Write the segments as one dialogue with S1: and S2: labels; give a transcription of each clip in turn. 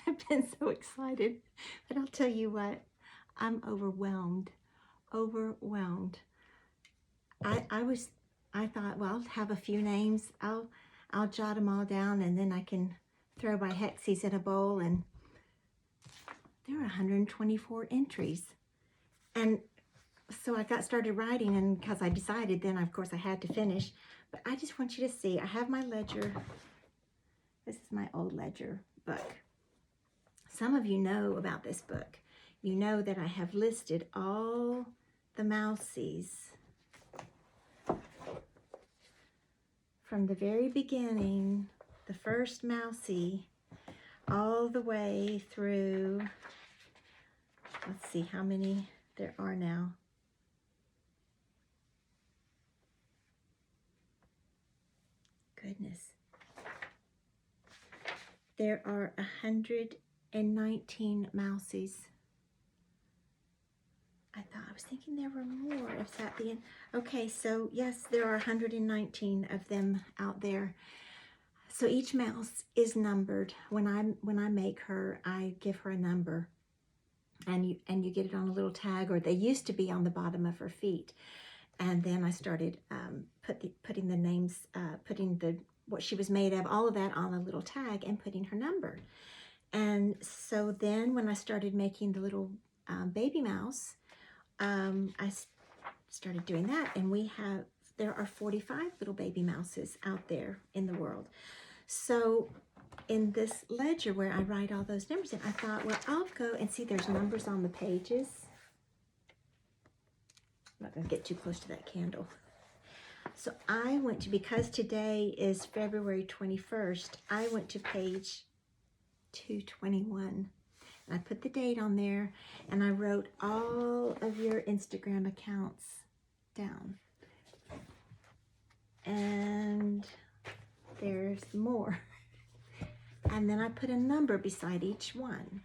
S1: I've been so excited, but I'll tell you what, I'm overwhelmed, overwhelmed. I thought, well, I'll have a few names. I'll jot them all down, and then I can throw my hexies in a bowl, and there are 124 entries. And so I got started writing, and because I decided then, of course, I had to finish. But I just want you to see, I have my ledger. This is my old ledger book. Some of you know about this book. You know that I have listed all the Mousies from the very beginning, the first Mousie, all the way through, let's see how many there are now. Goodness. There are 119 Mousies. I was thinking there were more. Is that the end? Okay, so yes, there are 119 of them out there. So each mouse is numbered. When I make her, I give her a number, and you get it on a little tag, or they used to be on the bottom of her feet. And then I started putting the names, what she was made of, all of that on a little tag, and putting her number. And so then when I started making the little baby mouse, I started doing that, and there are 45 little baby mouses out there in the world. So in this ledger where I write all those numbers in, I thought, well, I'll go and see there's numbers on the pages. I'm not going to get too close to that candle. So I went to, because today is February 21st, I went to page 221. And I put the date on there, and I wrote all of your Instagram accounts down. And there's more. And then I put a number beside each one.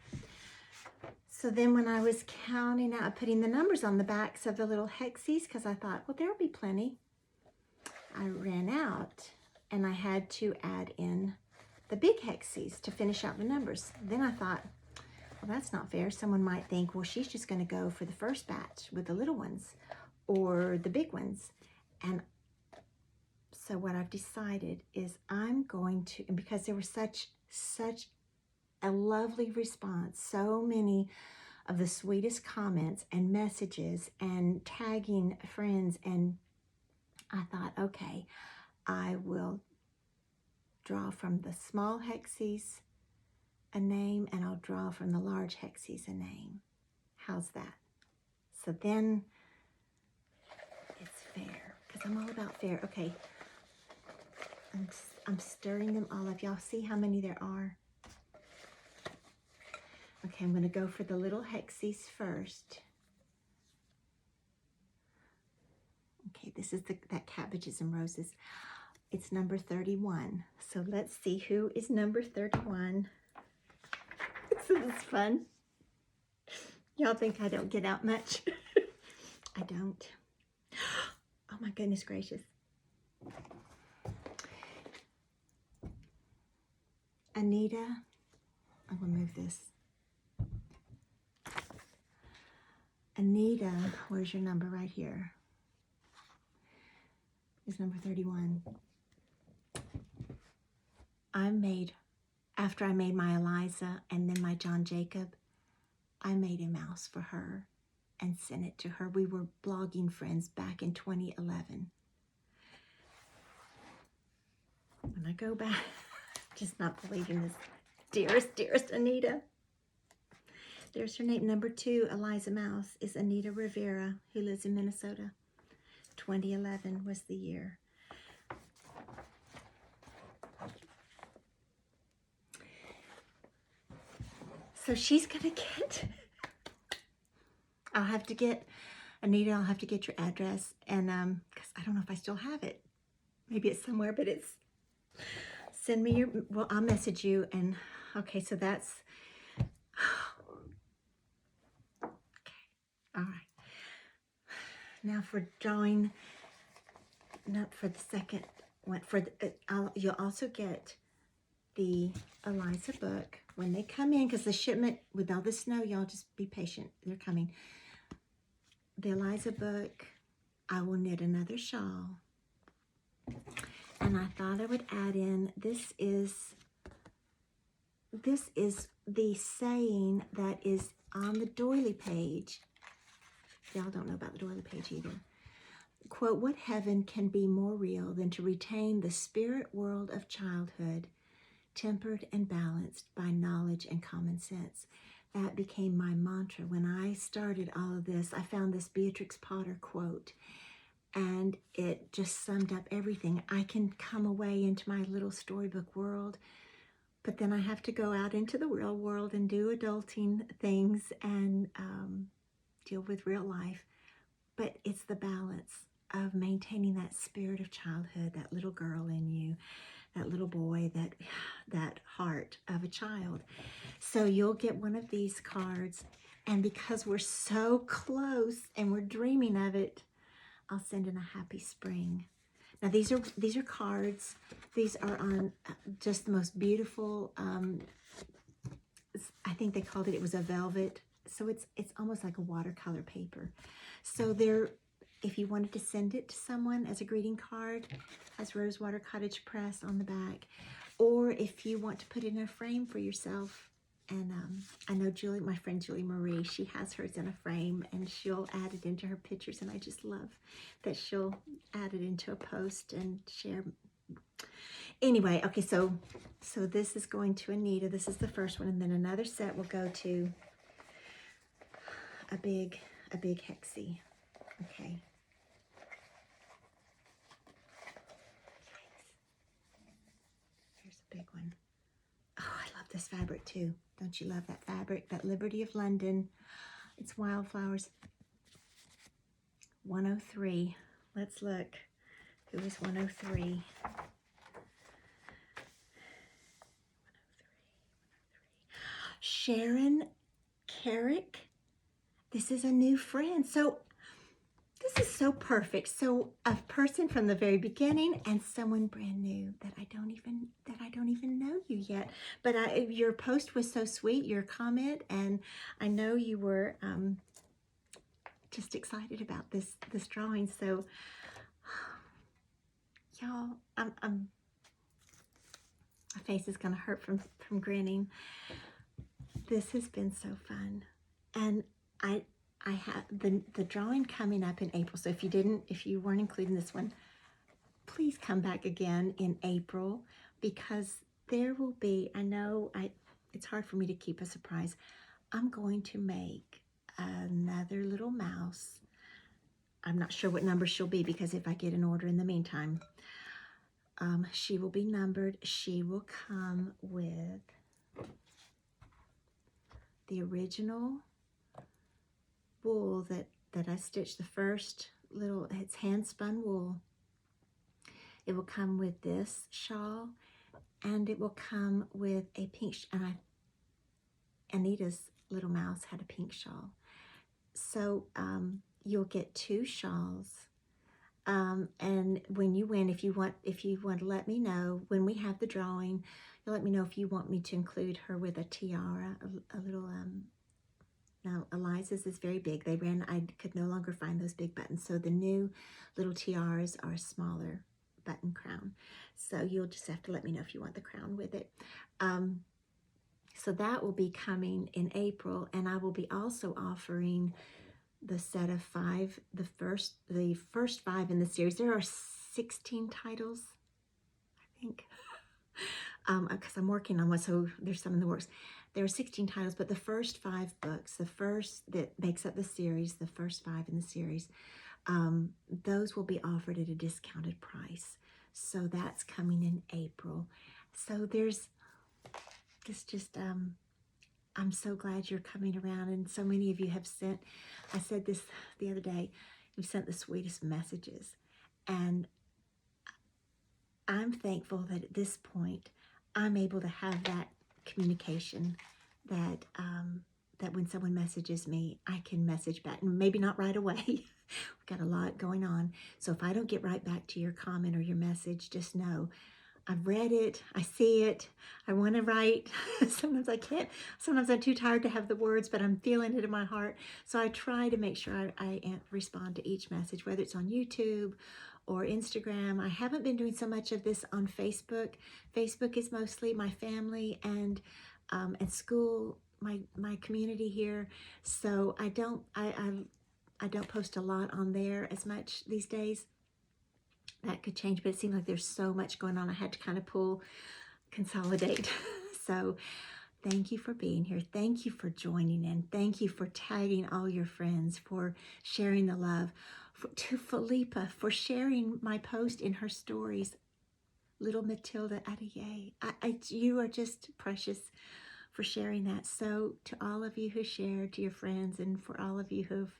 S1: So then when I was counting out, putting the numbers on the backs of the little hexies, because I thought, well, there'll be plenty, I ran out, and I had to add in the big hexies to finish out the numbers. Then I thought, well, that's not fair. Someone might think, well, she's just going to go for the first batch with the little ones or the big ones. And so what I've decided is I'm going to, and because there was such a lovely response, so many of the sweetest comments and messages and tagging friends, and I thought, okay, I will draw from the small hexies a name, and I'll draw from the large hexies a name. How's that? So then it's fair, because I'm all about fair. Okay, I'm stirring them all up. Y'all see how many there are? Okay, I'm going to go for the little hexies first. Okay, this is that Cabbages and Roses. It's number 31. So let's see who is number 31. This is fun. Y'all think I don't get out much? I don't. Oh my goodness gracious. Anita, I'm going to move this. Anita, where's your number? Right here. Is number 31. After I made my Eliza and then my John Jacob, I made a mouse for her and sent it to her. We were blogging friends back in 2011. When I go back, just not believing this. Dearest Anita. There's her name. Number 2, Eliza Mouse, is Anita Rivera, who lives in Minnesota. 2011 was the year. So she's gonna get, Anita, I'll have to get your address, and because I don't know if I still have it. Maybe it's somewhere, but send me well, I'll message you, and okay, so that's, okay, all right. Now for drawing, not for the second one, you'll also get the Eliza book when they come in, because the shipment, with all the snow, y'all just be patient. They're coming. The Eliza book, I will knit another shawl. And I thought I would add in, this is the saying that is on the doily page. Y'all don't know about the doily page either. Quote, what heaven can be more real than to retain the spirit world of childhood, tempered and balanced by knowledge and common sense? That became my mantra. When I started all of this, I found this Beatrix Potter quote, and it just summed up everything. I can come away into my little storybook world, but then I have to go out into the real world and do adulting things and deal with real life. But it's the balance of maintaining that spirit of childhood, that little girl in you, that little boy, that heart of a child. So you'll get one of these cards, and because we're so close and we're dreaming of it, I'll send in a happy spring. Now these are cards. These are on just the most beautiful. I think they called it was a velvet. So it's almost like a watercolor paper. So they're, if you wanted to send it to someone as a greeting card, has Rosewater Cottage Press on the back, or if you want to put it in a frame for yourself. And I know Julie, my friend Julie Marie, she has hers in a frame, and she'll add it into her pictures, and I just love that she'll add it into a post and share. Anyway, okay, so this is going to Anita. This is the first one, and then another set will go to a big hexie. Okay. Here's a big one. Oh, I love this fabric too. Don't you love that fabric? That Liberty of London. It's Wildflowers. 103. Let's look. Who is 103? Sharon Carrick. This is a new friend. So this is so perfect. So a person from the very beginning and someone brand new that I don't even know you yet. But your post was so sweet, your comment, and I know you were just excited about this drawing. So y'all, my face is gonna hurt from grinning. This has been so fun, and I have the drawing coming up in April. So if you weren't including this one, please come back again in April, because there will be, it's hard for me to keep a surprise. I'm going to make another little mouse. I'm not sure what number she'll be, because if I get an order in the meantime, she will be numbered. She will come with the original wool that I stitched, the first little, it's hand spun wool. It will come with this shawl, and it will come with a pink, Anita's little mouse had a pink shawl. So you'll get 2 shawls. And when you win, if you want to let me know when we have the drawing, you'll let me know if you want me to include her with a tiara, a little, now Eliza's is very big. I could no longer find those big buttons. So the new little tiaras are a smaller button crown. So you'll just have to let me know if you want the crown with it. So that will be coming in April, and I will be also offering the set of 5, the first 5 in the series. There are 16 titles, I think, because I'm working on one, so there's some in the works. There are 16 titles, but the first 5 books, the first that makes up the series, the first 5 in the series, those will be offered at a discounted price. So that's coming in April. So there's just I'm so glad you're coming around, and so many of you have sent, I said this the other day, you've sent the sweetest messages, and I'm thankful that at this point I'm able to have that communication, that that when someone messages me, I can message back, and maybe not right away. We've got a lot going on, so if I don't get right back to your comment or your message, just know I've read it, I see it, I want to write. Sometimes I can't, sometimes I'm too tired to have the words, but I'm feeling it in my heart. So I try to make sure I respond to each message, whether it's on YouTube or Instagram. I haven't been doing so much of this on Facebook. Facebook is mostly my family and school, my community here. So I don't post a lot on there as much these days. That could change, but it seemed like there's so much going on. I had to kind of consolidate. So thank you for being here. Thank you for joining in. Thank you for tagging all your friends, for sharing the love. To Philippa for sharing my post in her stories. Little Matilda Adier. You are just precious for sharing that. So to all of you who shared, to your friends, and for all of you who've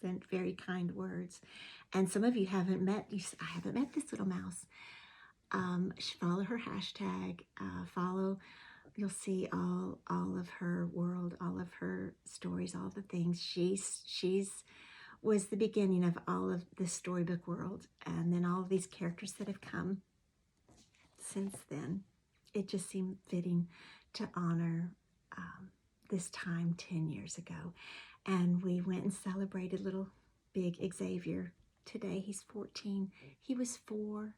S1: sent very kind words. And some of you haven't met, I haven't met this little mouse. Follow her hashtag, follow, you'll see all of her world, all of her stories, all the things. She's was the beginning of all of the storybook world, and then all of these characters that have come since then. It just seemed fitting to honor this time 10 years ago. And we went and celebrated little big Xavier. Today he's 14. He was 4.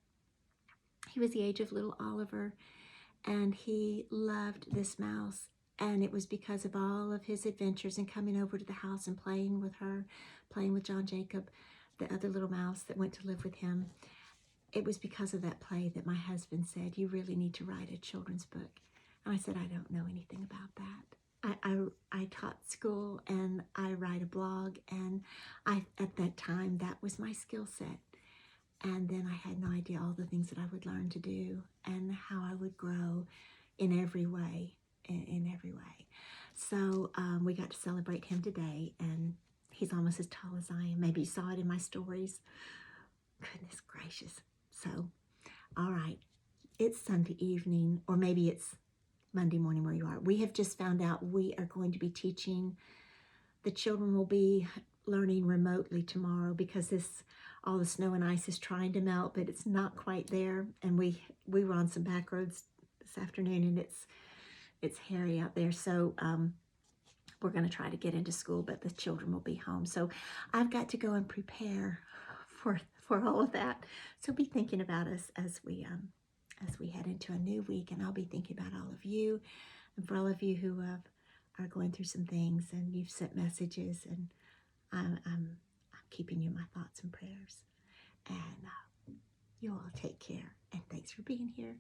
S1: He was the age of little Oliver, and he loved this mouse. And it was because of all of his adventures and coming over to the house and playing with her, playing with John Jacob, the other little mouse that went to live with him. It was because of that play that my husband said, you really need to write a children's book. And I said, I don't know anything about that. I taught school and I write a blog, and at that time that was my skill set. And then I had no idea all the things that I would learn to do and how I would grow in every way, in every way. So we got to celebrate him today, and he's almost as tall as I am. Maybe you saw it in my stories. Goodness gracious. So, all right, it's Sunday evening, or maybe it's Monday morning where you are. We have just found out we are going to be teaching. The children will be learning remotely tomorrow because all the snow and ice is trying to melt, but it's not quite there. And we were on some back roads this afternoon, and it's hairy out there. So we're going to try to get into school, but the children will be home. So I've got to go and prepare for all of that. So be thinking about us as we head into a new week, and I'll be thinking about all of you, and for all of you who are going through some things and you've sent messages, and I'm keeping you in my thoughts and prayers. And you all take care, and thanks for being here.